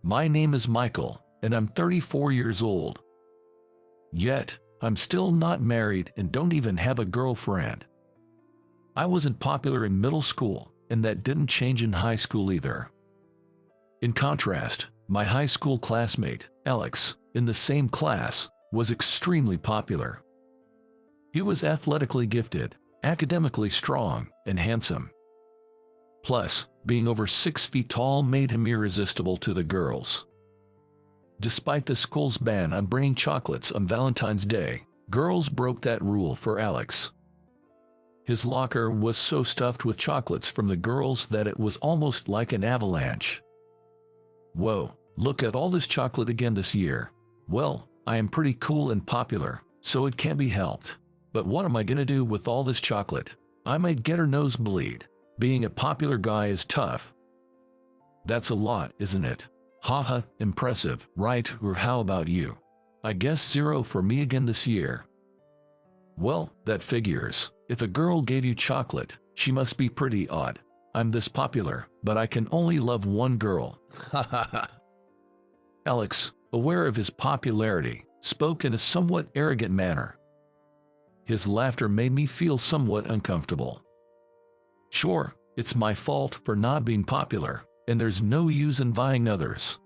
My name is Michael, and I'm 34 years old. Yet, I'm still not married and don't even have a girlfriend. I wasn't popular in middle school, and that didn't change in high school either. In contrast, my high school classmate, Alex, in the same class, was extremely popular. He was athletically gifted, academically strong, and handsome. Plus, being over 6 feet tall made him irresistible to the girls. Despite the school's ban on bringing chocolates on Valentine's Day, girls broke that rule for Alex. His locker was so stuffed with chocolates from the girls that it was almost like an avalanche. Whoa, look at all this chocolate again this year. Well, I am pretty cool and popular, so it can't be helped. But what am I gonna do with all this chocolate? I might get a nosebleed. Being a popular guy is tough. That's a lot, isn't it? Haha, impressive, right? Or how about you? I guess 0 for me again this year. Well, that figures. If a girl gave you chocolate, she must be pretty odd. I'm this popular, but I can only love one girl. Ha ha ha. Alex, aware of his popularity, spoke in a somewhat arrogant manner. His laughter made me feel somewhat uncomfortable. Sure, it's my fault for not being popular, and there's no use in vying others.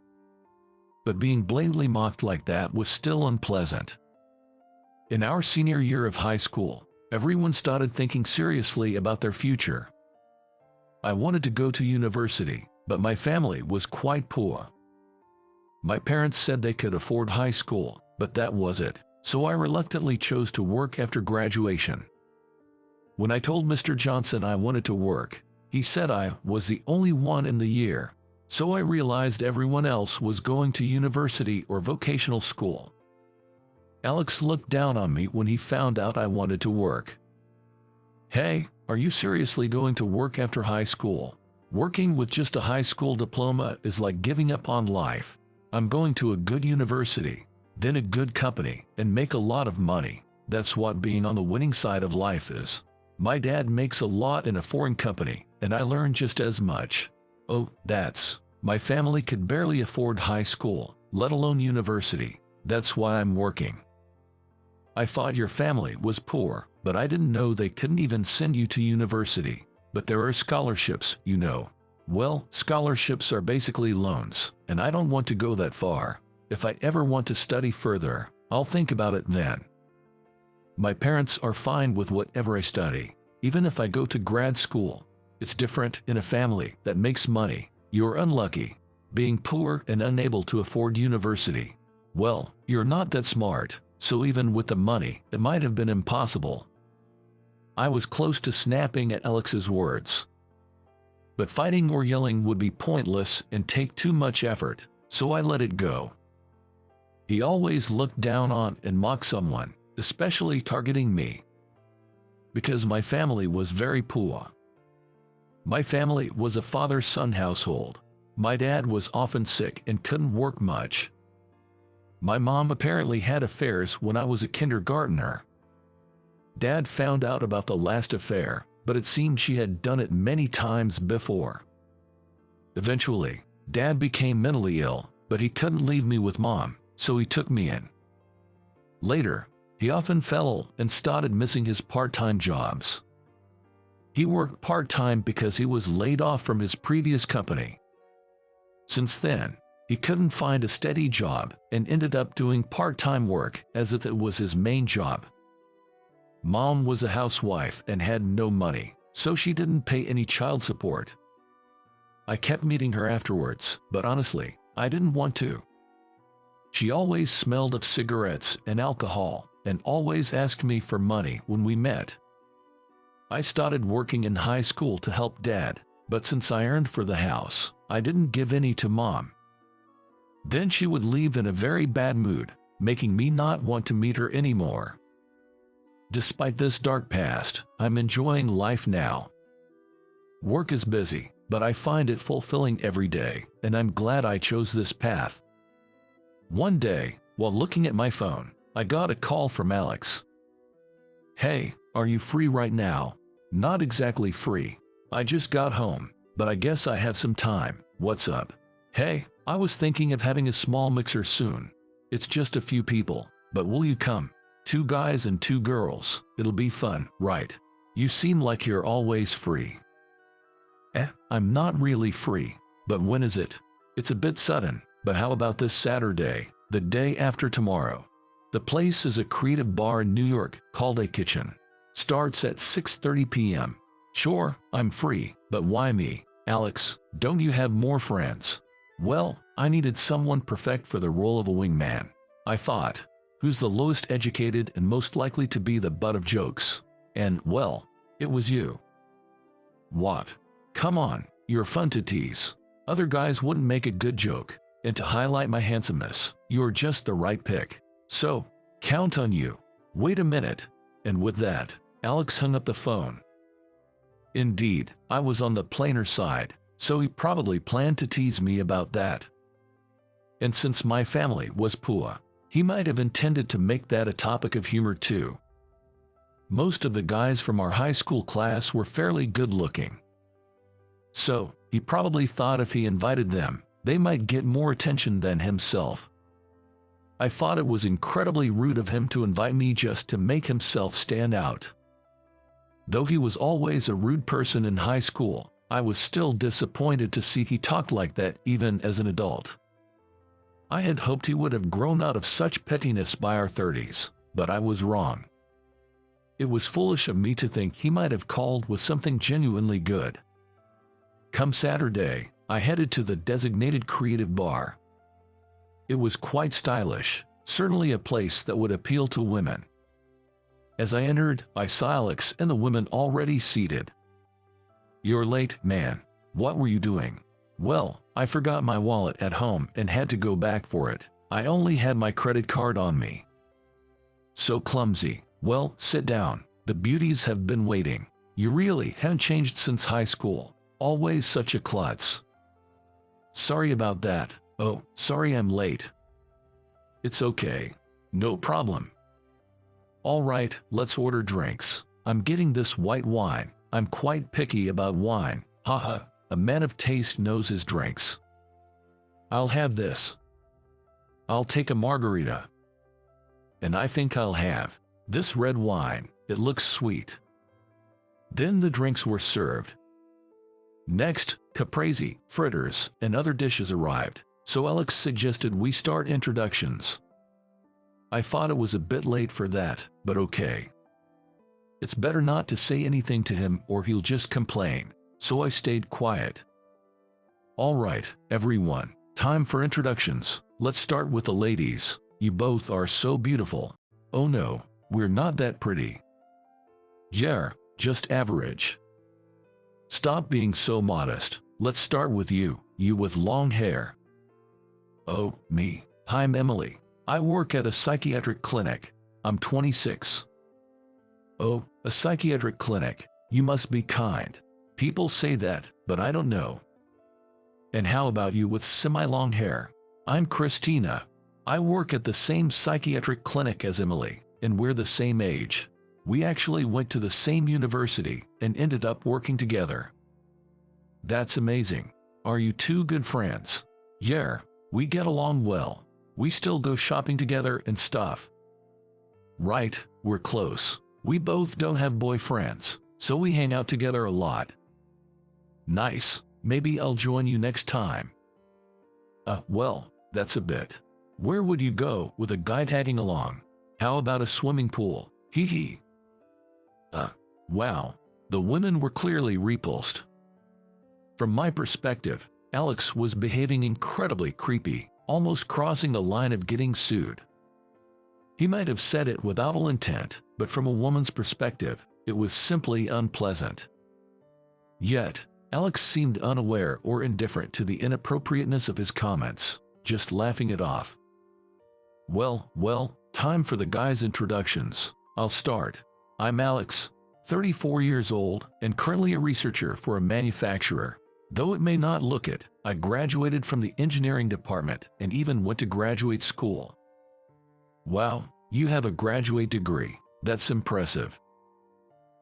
But being blatantly mocked like that was still unpleasant. In our senior year of high school, everyone started thinking seriously about their future. I wanted to go to university, but my family was quite poor. My parents said they could afford high school, but that was it, so I reluctantly chose to work after graduation. When I told Mr. Johnson I wanted to work, he said I was the only one in the year, so I realized everyone else was going to university or vocational school. Alex looked down on me when he found out I wanted to work. Hey, are you seriously going to work after high school? Working with just a high school diploma is like giving up on life. I'm going to a good university, then a good company, and make a lot of money. That's what being on the winning side of life is. My dad makes a lot in a foreign company, and I learn just as much. Oh, my family could barely afford high school, let alone university. That's why I'm working. I thought your family was poor, but I didn't know they couldn't even send you to university. But there are scholarships, you know. Well, scholarships are basically loans, and I don't want to go that far. If I ever want to study further, I'll think about it then. My parents are fine with whatever I study, even if I go to grad school. It's different in a family that makes money. You're unlucky, being poor and unable to afford university. Well, you're not that smart, so even with the money, it might have been impossible. I was close to snapping at Alex's words. But fighting or yelling would be pointless and take too much effort, so I let it go. He always looked down on and mocked someone, especially targeting me. Because my family was very poor. My family was a father-son household. My dad was often sick and couldn't work much. My mom apparently had affairs when I was a kindergartner. Dad found out about the last affair, but it seemed she had done it many times before. Eventually, Dad became mentally ill, but he couldn't leave me with Mom, so he took me in. Later, he often fell and started missing his part-time jobs. He worked part-time because he was laid off from his previous company. Since then, he couldn't find a steady job and ended up doing part-time work as if it was his main job. Mom was a housewife and had no money, so she didn't pay any child support. I kept meeting her afterwards, but honestly, I didn't want to. She always smelled of cigarettes and alcohol, and always asked me for money when we met. I started working in high school to help Dad, but since I earned for the house, I didn't give any to Mom. Then she would leave in a very bad mood, making me not want to meet her anymore. Despite this dark past, I'm enjoying life now. Work is busy, but I find it fulfilling every day, and I'm glad I chose this path. One day, while looking at my phone, I got a call from Alex. Hey, are you free right now? Not exactly free. I just got home, but I guess I have some time. What's up? Hey, I was thinking of having a small mixer soon. It's just a few people, but will you come? 2 guys and 2 girls. It'll be fun, right? You seem like you're always free. I'm not really free. But when is it? It's a bit sudden, but how about this Saturday, the day after tomorrow? The place is a creative bar in New York called A Kitchen. Starts at 6:30 p.m. Sure, I'm free, but why me? Alex, don't you have more friends? Well, I needed someone perfect for the role of a wingman. I thought, who's the lowest educated and most likely to be the butt of jokes? And, well, it was you. What? Come on, you're fun to tease. Other guys wouldn't make a good joke, and to highlight my handsomeness, you're just the right pick. So, count on you. Wait a minute. And with that, Alex hung up the phone. Indeed, I was on the plainer side, so he probably planned to tease me about that. And since my family was poor, he might have intended to make that a topic of humor too. Most of the guys from our high school class were fairly good-looking. So, he probably thought if he invited them, they might get more attention than himself. I thought it was incredibly rude of him to invite me just to make himself stand out. Though he was always a rude person in high school, I was still disappointed to see he talked like that even as an adult. I had hoped he would have grown out of such pettiness by our 30s, but I was wrong. It was foolish of me to think he might have called with something genuinely good. Come Saturday, I headed to the designated creative bar. It was quite stylish, certainly a place that would appeal to women. As I entered, I saw Alex and the women already seated. You're late, man. What were you doing? Well, I forgot my wallet at home and had to go back for it. I only had my credit card on me. So clumsy. Well, sit down. The beauties have been waiting. You really haven't changed since high school. Always such a klutz. Sorry about that. Oh, sorry I'm late. It's okay. No problem. All right, let's order drinks. I'm getting this white wine. I'm quite picky about wine. Haha, a man of taste knows his drinks. I'll have this. I'll take a margarita. And I think I'll have this red wine. It looks sweet. Then the drinks were served. Next, caprese, fritters, and other dishes arrived, so Alex suggested we start introductions. I thought it was a bit late for that, but okay. It's better not to say anything to him or he'll just complain, so I stayed quiet. All right, everyone, time for introductions. Let's start with the ladies. You both are so beautiful. Oh no, we're not that pretty. Yeah, just average. Stop being so modest. Let's start with you with long hair. Oh, me. I'm Emily. I work at a psychiatric clinic. I'm 26. Oh, a psychiatric clinic. You must be kind. People say that, but I don't know. And how about you with semi-long hair? I'm Christina. I work at the same psychiatric clinic as Emily, and we're the same age. We actually went to the same university and ended up working together. That's amazing. Are you two good friends? Yeah, we get along well. We still go shopping together and stuff. Right, we're close. We both don't have boyfriends, so we hang out together a lot. Nice. Maybe I'll join you next time. Well, that's a bit. Where would you go with a guy tagging along? How about a swimming pool? Hee hee. Wow. The women were clearly repulsed. From my perspective, Alex was behaving incredibly creepy, almost crossing the line of getting sued. He might have said it without ill intent, but from a woman's perspective, it was simply unpleasant. Yet, Alex seemed unaware or indifferent to the inappropriateness of his comments, just laughing it off. Well, time for the guys' introductions. I'll start. I'm Alex, 34 years old, and currently a researcher for a manufacturer. Though it may not look it, I graduated from the engineering department and even went to graduate school. Wow, you have a graduate degree. That's impressive.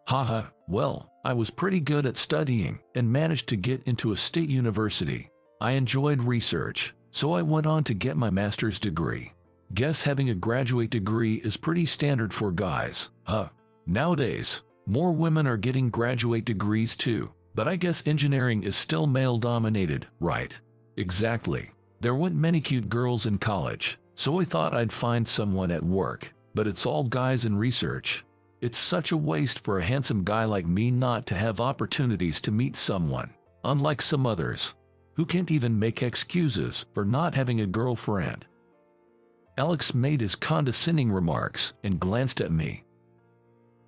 Haha, well, I was pretty good at studying and managed to get into a state university. I enjoyed research, so I went on to get my master's degree. Guess having a graduate degree is pretty standard for guys, huh? Nowadays, more women are getting graduate degrees too, but I guess engineering is still male-dominated, right? Exactly. There weren't many cute girls in college, so I thought I'd find someone at work, but it's all guys in research. It's such a waste for a handsome guy like me not to have opportunities to meet someone, unlike some others, who can't even make excuses for not having a girlfriend. Alex made his condescending remarks and glanced at me.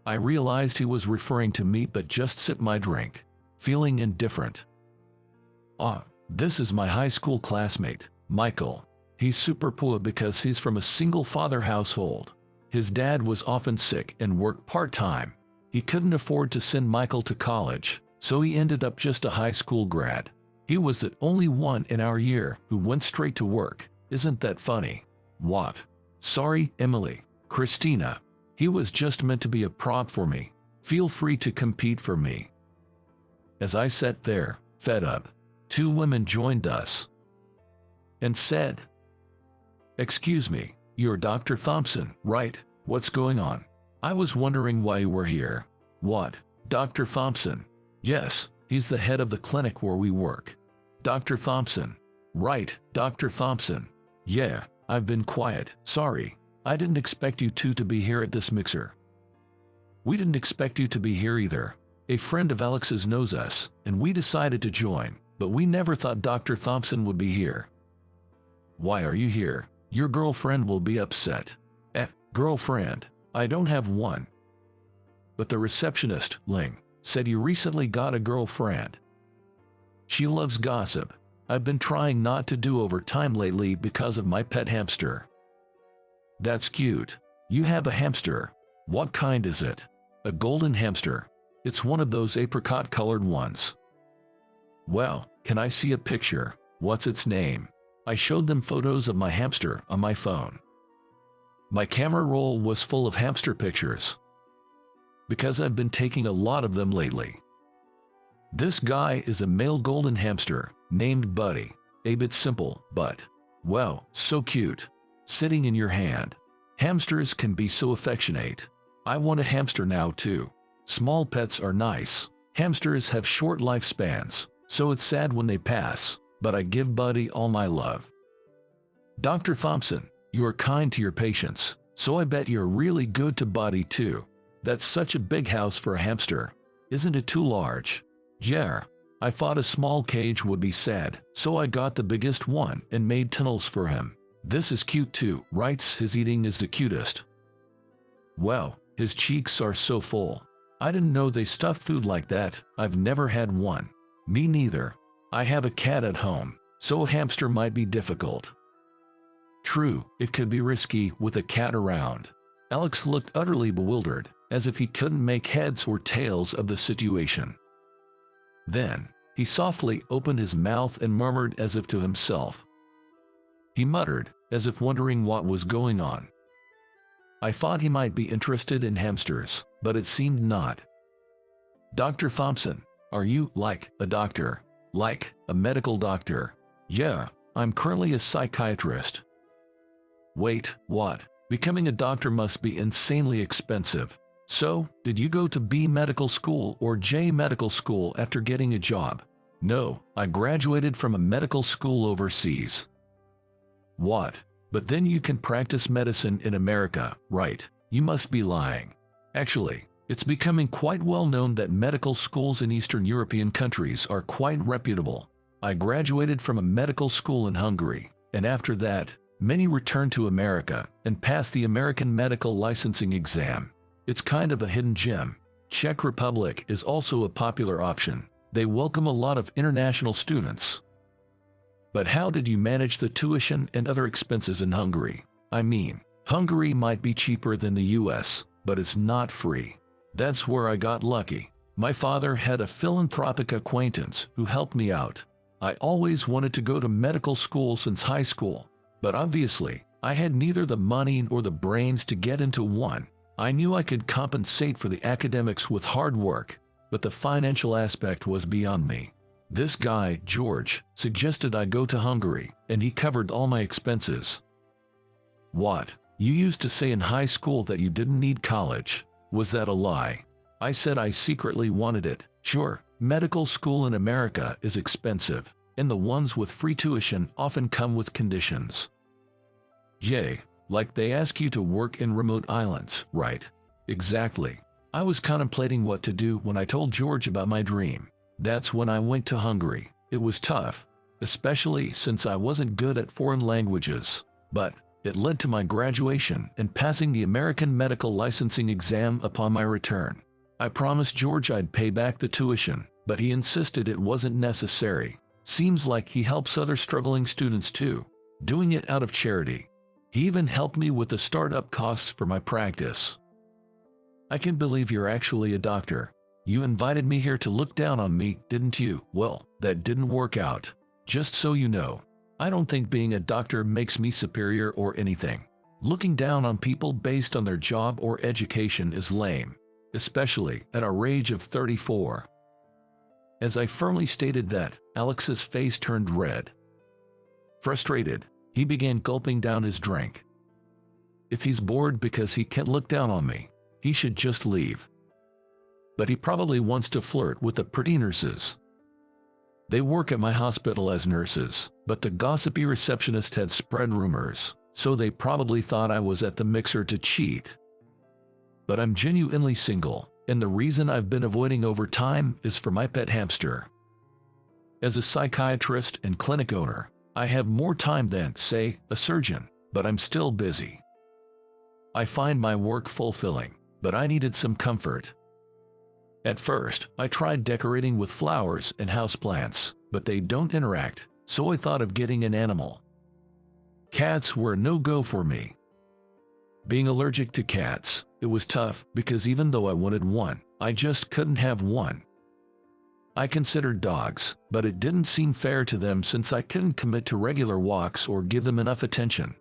I realized he was referring to me but just sipped my drink, feeling indifferent. This is my high school classmate, Michael. He's super poor because he's from a single-father household. His dad was often sick and worked part-time. He couldn't afford to send Michael to college, so he ended up just a high school grad. He was the only one in our year who went straight to work. Isn't that funny? What? Sorry, Emily. Christina. He was just meant to be a prop for me. Feel free to compete for me. As I sat there, fed up, two women joined us and said, "Excuse me, you're Dr. Thompson, right? What's going on? I was wondering why you were here." "What? Dr. Thompson?" "Yes, he's the head of the clinic where we work." "Dr. Thompson." "Right, Dr. Thompson. Yeah, I've been quiet, sorry. I didn't expect you two to be here at this mixer." "We didn't expect you to be here either. A friend of Alex's knows us, and we decided to join, but we never thought Dr. Thompson would be here." "Why are you here? Your girlfriend will be upset." Girlfriend? I don't have one." "But the receptionist, Ling, said you recently got a girlfriend." "She loves gossip. I've been trying not to do overtime lately because of my pet hamster." "That's cute. You have a hamster. What kind is it?" "A golden hamster. It's one of those apricot-colored ones." "Well, can I see a picture? What's its name?" I showed them photos of my hamster on my phone. My camera roll was full of hamster pictures, because I've been taking a lot of them lately. This guy is a male golden hamster, named Buddy. A bit simple, but, well, so cute. Sitting in your hand. Hamsters can be so affectionate. I want a hamster now too. Small pets are nice. Hamsters have short lifespans, so it's sad when they pass, but I give Buddy all my love. "Dr. Thompson, you are kind to your patients, so I bet you're really good to Buddy too. That's such a big house for a hamster. Isn't it too large?" "Yeah, I thought a small cage would be sad, so I got the biggest one and made tunnels for him. This is cute too, right? His eating is the cutest. Well, his cheeks are so full. I didn't know they stuff food like that. I've never had one." "Me neither. I have a cat at home, so a hamster might be difficult." "True, it could be risky with a cat around." Alex looked utterly bewildered, as if he couldn't make heads or tails of the situation. Then, he softly opened his mouth and murmured as if to himself. He muttered, as if wondering what was going on. I thought he might be interested in hamsters, but it seemed not. "Dr. Thompson, are you, like, a doctor? Like, a medical doctor?" "Yeah, I'm currently a psychiatrist." "Wait, what? Becoming a doctor must be insanely expensive. So, did you go to B medical school or J medical school after getting a job?" "No, I graduated from a medical school overseas." "What? But then you can practice medicine in America, right? You must be lying." "Actually, it's becoming quite well known that medical schools in Eastern European countries are quite reputable. I graduated from a medical school in Hungary, and after that, many returned to America and passed the American medical licensing exam. It's kind of a hidden gem. Czech Republic is also a popular option. They welcome a lot of international students." "But how did you manage the tuition and other expenses in Hungary? I mean, Hungary might be cheaper than the US, but it's not free." "That's where I got lucky. My father had a philanthropic acquaintance who helped me out. I always wanted to go to medical school since high school, but obviously, I had neither the money nor the brains to get into one. I knew I could compensate for the academics with hard work, but the financial aspect was beyond me. This guy, George, suggested I go to Hungary, and he covered all my expenses. What? You used to say in high school that you didn't need college. Was that a lie? I said I secretly wanted it. Sure, medical school in America is expensive, and the ones with free tuition often come with conditions. Yay, like they ask you to work in remote islands, right? Exactly. I was contemplating what to do when I told George about my dream. That's when I went to Hungary. It was tough, especially since I wasn't good at foreign languages, but it led to my graduation and passing the American medical licensing exam upon my return. I promised George I'd pay back the tuition, but he insisted it wasn't necessary. Seems like he helps other struggling students too, doing it out of charity. He even helped me with the startup costs for my practice. I can't believe you're actually a doctor. You invited me here to look down on me, didn't you? Well, that didn't work out. Just so you know, I don't think being a doctor makes me superior or anything. Looking down on people based on their job or education is lame, especially at our age of 34. As I firmly stated that, Alex's face turned red. Frustrated, he began gulping down his drink. If he's bored because he can't look down on me, he should just leave. But he probably wants to flirt with the pretty nurses. They work at my hospital as nurses, but the gossipy receptionist had spread rumors, so they probably thought I was at the mixer to cheat. But I'm genuinely single, and the reason I've been avoiding overtime is for my pet hamster. As a psychiatrist and clinic owner, I have more time than, say, a surgeon, but I'm still busy. I find my work fulfilling, but I needed some comfort. At first, I tried decorating with flowers and houseplants, but they don't interact, so I thought of getting an animal. Cats were a no-go for me. Being allergic to cats, it was tough because even though I wanted one, I just couldn't have one. I considered dogs, but it didn't seem fair to them since I couldn't commit to regular walks or give them enough attention.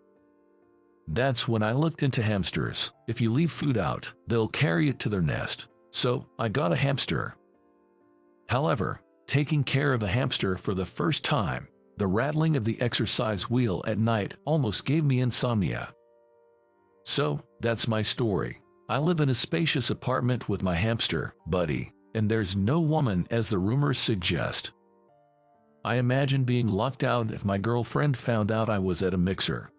That's when I looked into hamsters. If you leave food out, they'll carry it to their nest. So, I got a hamster. However, taking care of a hamster for the first time, the rattling of the exercise wheel at night almost gave me insomnia. So, that's my story. I live in a spacious apartment with my hamster, Buddy, and there's no woman as the rumors suggest. I imagine being locked out if my girlfriend found out I was at a mixer.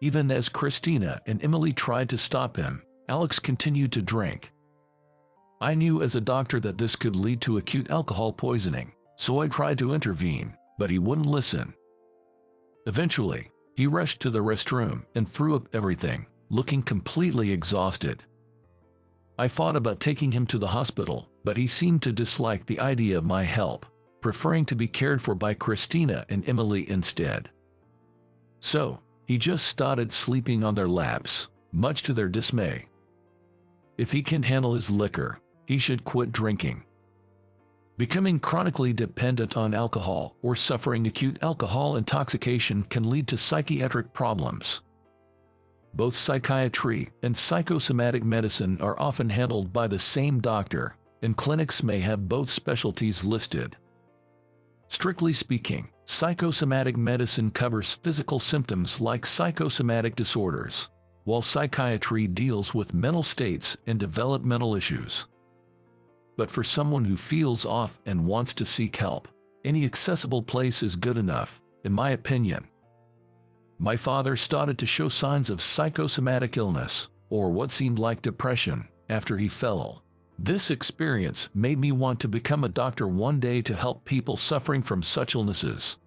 Even as Christina and Emily tried to stop him, Alex continued to drink. I knew as a doctor that this could lead to acute alcohol poisoning, so I tried to intervene, but he wouldn't listen. Eventually, he rushed to the restroom and threw up everything, looking completely exhausted. I thought about taking him to the hospital, but he seemed to dislike the idea of my help, preferring to be cared for by Christina and Emily instead. So, he just started sleeping on their laps, much to their dismay. If he can handle his liquor, he should quit drinking. Becoming chronically dependent on alcohol or suffering acute alcohol intoxication can lead to psychiatric problems. Both psychiatry and psychosomatic medicine are often handled by the same doctor, and clinics may have both specialties listed. Strictly speaking, psychosomatic medicine covers physical symptoms like psychosomatic disorders, while psychiatry deals with mental states and developmental issues. But for someone who feels off and wants to seek help, any accessible place is good enough, in my opinion. My father started to show signs of psychosomatic illness, or what seemed like depression, after he fell. This experience made me want to become a doctor one day to help people suffering from such illnesses.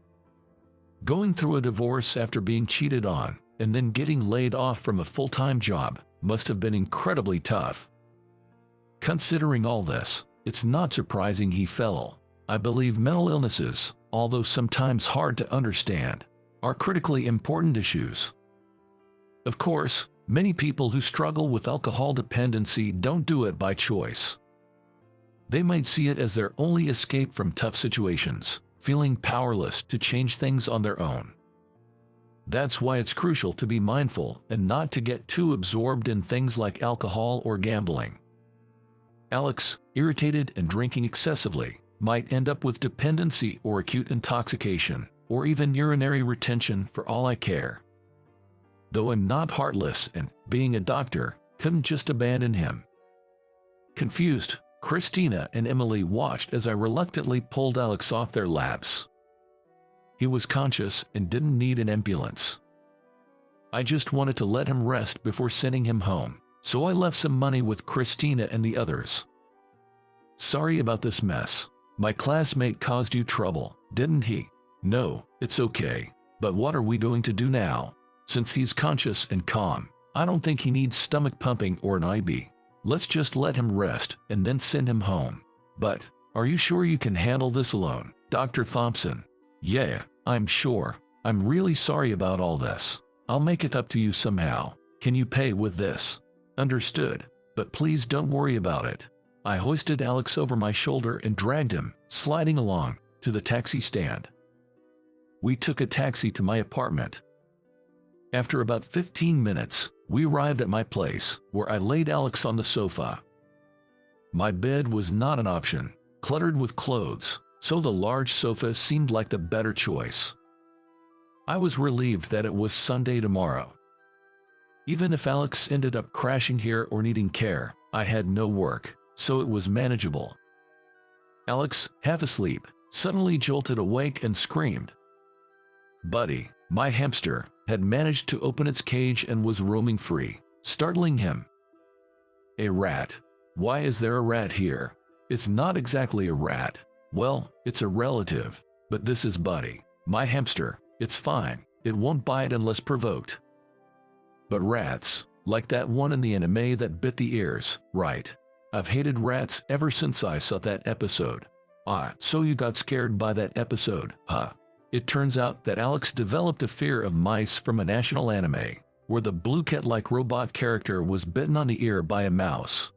Going through a divorce after being cheated on, and then getting laid off from a full-time job, must have been incredibly tough. Considering all this, it's not surprising he fell. I believe mental illnesses, although sometimes hard to understand, are critically important issues. Of course, many people who struggle with alcohol dependency don't do it by choice. They might see it as their only escape from tough situations, feeling powerless to change things on their own. That's why it's crucial to be mindful and not to get too absorbed in things like alcohol or gambling. Alex, irritated and drinking excessively, might end up with dependency or acute intoxication, or even urinary retention for all I care. Though I'm not heartless and, being a doctor, couldn't just abandon him. Confused, Christina and Emily watched as I reluctantly pulled Alex off their laps. He was conscious and didn't need an ambulance. I just wanted to let him rest before sending him home, so I left some money with Christina and the others. Sorry about this mess. My classmate caused you trouble, didn't he? No, it's okay. But what are we going to do now? Since he's conscious and calm, I don't think he needs stomach pumping or an IV. Let's just let him rest and then send him home. But, are you sure you can handle this alone, Dr. Thompson? Yeah, I'm sure. I'm really sorry about all this. I'll make it up to you somehow. Can you pay with this? Understood. But please don't worry about it. I hoisted Alex over my shoulder and dragged him, sliding along, to the taxi stand. We took a taxi to my apartment. After about 15 minutes, we arrived at my place, where I laid Alex on the sofa. My bed was not an option, cluttered with clothes, so the large sofa seemed like the better choice. I was relieved that it was Sunday tomorrow. Even if Alex ended up crashing here or needing care, I had no work, so it was manageable. Alex, half asleep, suddenly jolted awake and screamed. Buddy, my hamster, had managed to open its cage and was roaming free, startling him. A rat. Why is there a rat here? It's not exactly a rat. Well, it's a relative, but this is Buddy, my hamster. It's fine, it won't bite unless provoked. But rats, like that one in the anime that bit the ears, right? I've hated rats ever since I saw that episode. Ah, so you got scared by that episode, huh? It turns out that Alex developed a fear of mice from a national anime, where the blue cat-like robot character was bitten on the ear by a mouse.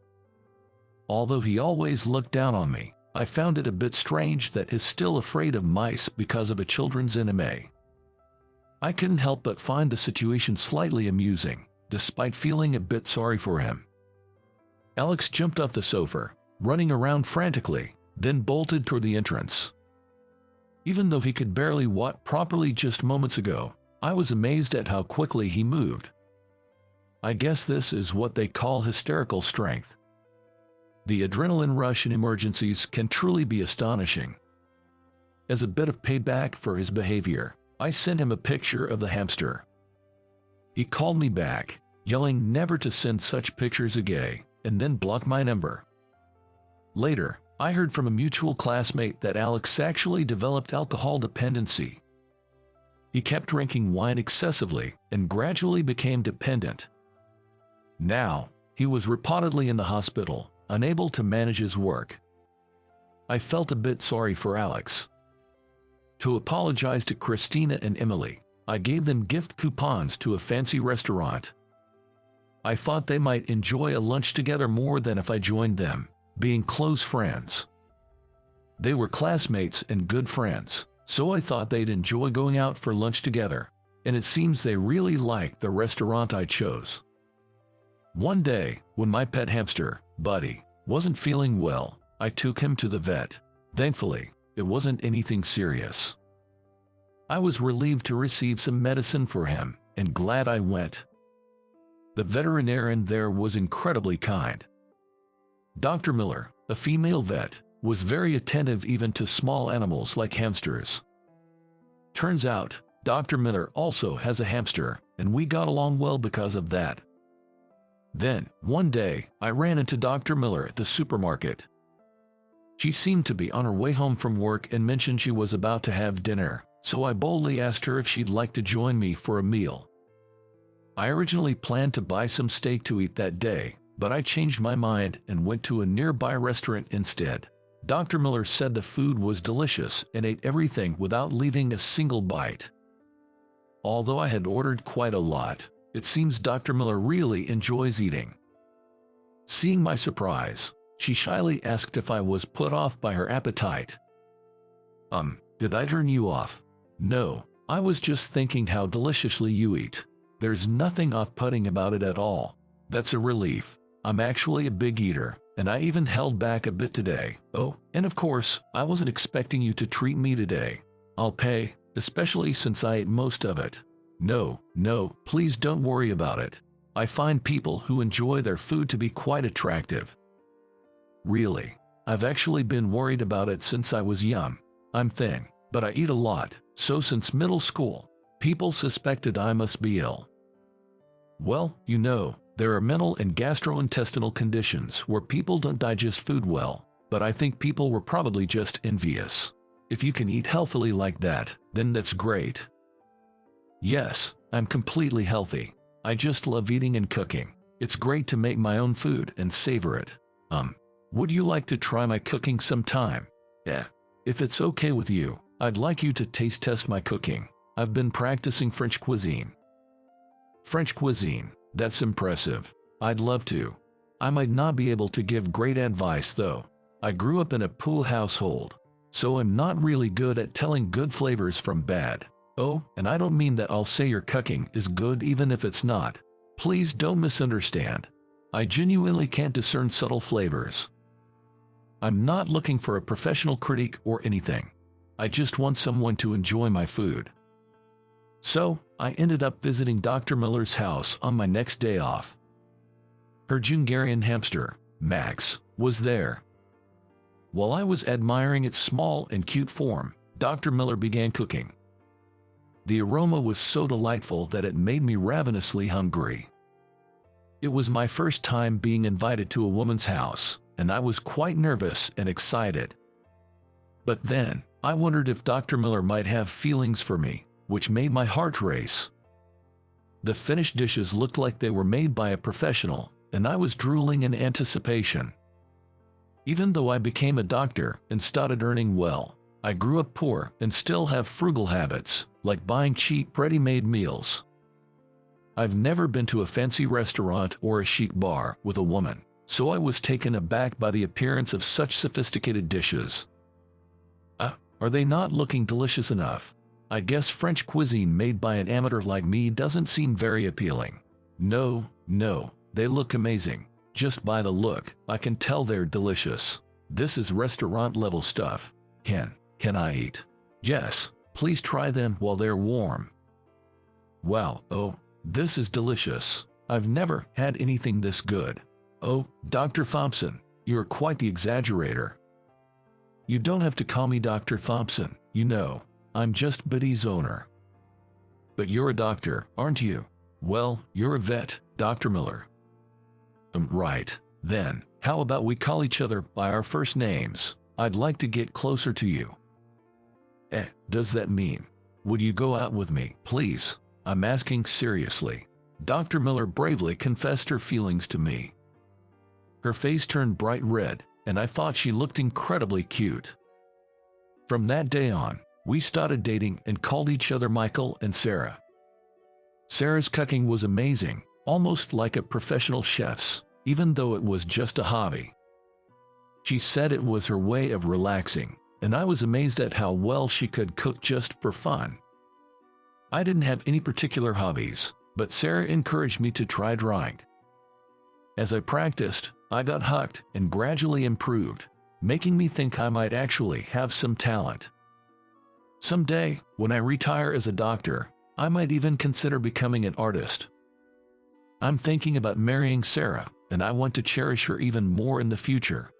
Although he always looked down on me, I found it a bit strange that he's still afraid of mice because of a children's anime. I couldn't help but find the situation slightly amusing, despite feeling a bit sorry for him. Alex jumped off the sofa, running around frantically, then bolted toward the entrance. Even though he could barely walk properly just moments ago, I was amazed at how quickly he moved. I guess this is what they call hysterical strength. The adrenaline rush in emergencies can truly be astonishing. As a bit of payback for his behavior, I sent him a picture of the hamster. He called me back, yelling never to send such pictures again, and then blocked my number. Later, I heard from a mutual classmate that Alex actually developed alcohol dependency. He kept drinking wine excessively and gradually became dependent. Now, he was reportedly in the hospital, unable to manage his work. I felt a bit sorry for Alex. To apologize to Christina and Emily, I gave them gift coupons to a fancy restaurant. I thought they might enjoy a lunch together more than if I joined them, being close friends. They were classmates and good friends, so I thought they'd enjoy going out for lunch together, and it seems they really liked the restaurant I chose. One day, when my pet hamster, Buddy, wasn't feeling well, I took him to the vet. Thankfully, it wasn't anything serious. I was relieved to receive some medicine for him, and glad I went. The veterinarian there was incredibly kind. Dr. Miller, a female vet, was very attentive even to small animals like hamsters. Turns out, Dr. Miller also has a hamster, and we got along well because of that. Then, one day, I ran into Dr. Miller at the supermarket. She seemed to be on her way home from work and mentioned she was about to have dinner, so I boldly asked her if she'd like to join me for a meal. I originally planned to buy some steak to eat that day, but I changed my mind and went to a nearby restaurant instead. Dr. Miller said the food was delicious and ate everything without leaving a single bite. Although I had ordered quite a lot, it seems Dr. Miller really enjoys eating. Seeing my surprise, she shyly asked if I was put off by her appetite. Did I turn you off? No, I was just thinking how deliciously you eat. There's nothing off-putting about it at all. That's a relief. I'm actually a big eater, and I even held back a bit today. Oh, and of course, I wasn't expecting you to treat me today. I'll pay, especially since I ate most of it. No, please don't worry about it. I find people who enjoy their food to be quite attractive. Really, I've actually been worried about it since I was young. I'm thin, but I eat a lot, so since middle school, people suspected I must be ill. Well, you know, there are mental and gastrointestinal conditions where people don't digest food well, but I think people were probably just envious. If you can eat healthily like that, then that's great. Yes, I'm completely healthy. I just love eating and cooking. It's great to make my own food and savor it. Would you like to try my cooking sometime? Yeah. If it's okay with you, I'd like you to taste test my cooking. I've been practicing French cuisine. French cuisine, that's impressive. I'd love to. I might not be able to give great advice though. I grew up in a pool household, so I'm not really good at telling good flavors from bad. Oh, and I don't mean that I'll say your cooking is good even if it's not. Please don't misunderstand. I genuinely can't discern subtle flavors. I'm not looking for a professional critic or anything. I just want someone to enjoy my food. So, I ended up visiting Dr. Miller's house on my next day off. Her Hungarian hamster, Max, was there. While I was admiring its small and cute form, Dr. Miller began cooking. The aroma was so delightful that it made me ravenously hungry. It was my first time being invited to a woman's house, and I was quite nervous and excited. But then, I wondered if Dr. Miller might have feelings for me, which made my heart race. The finished dishes looked like they were made by a professional, and I was drooling in anticipation. Even though I became a doctor and started earning well, I grew up poor and still have frugal habits, like buying cheap, ready-made meals. I've never been to a fancy restaurant or a chic bar with a woman, so I was taken aback by the appearance of such sophisticated dishes. Are they not looking delicious enough? I guess French cuisine made by an amateur like me doesn't seem very appealing. No, they look amazing. Just by the look, I can tell they're delicious. This is restaurant-level stuff. Can I eat? Yes, please try them while they're warm. Wow, oh, this is delicious. I've never had anything this good. Oh, Dr. Thompson, you're quite the exaggerator. You don't have to call me Dr. Thompson, you know. I'm just Biddy's owner. But you're a doctor, aren't you? Well, you're a vet, Dr. Miller. Right. Then, how about we call each other by our first names? I'd like to get closer to you. Does that mean? Would you go out with me, please? I'm asking seriously. Dr. Miller bravely confessed her feelings to me. Her face turned bright red, and I thought she looked incredibly cute. From that day on, we started dating and called each other Michael and Sarah. Sarah's cooking was amazing, almost like a professional chef's, even though it was just a hobby. She said it was her way of relaxing, and I was amazed at how well she could cook just for fun. I didn't have any particular hobbies, but Sarah encouraged me to try drawing. As I practiced, I got hooked and gradually improved, making me think I might actually have some talent. Someday, when I retire as a doctor, I might even consider becoming an artist. I'm thinking about marrying Sarah, and I want to cherish her even more in the future.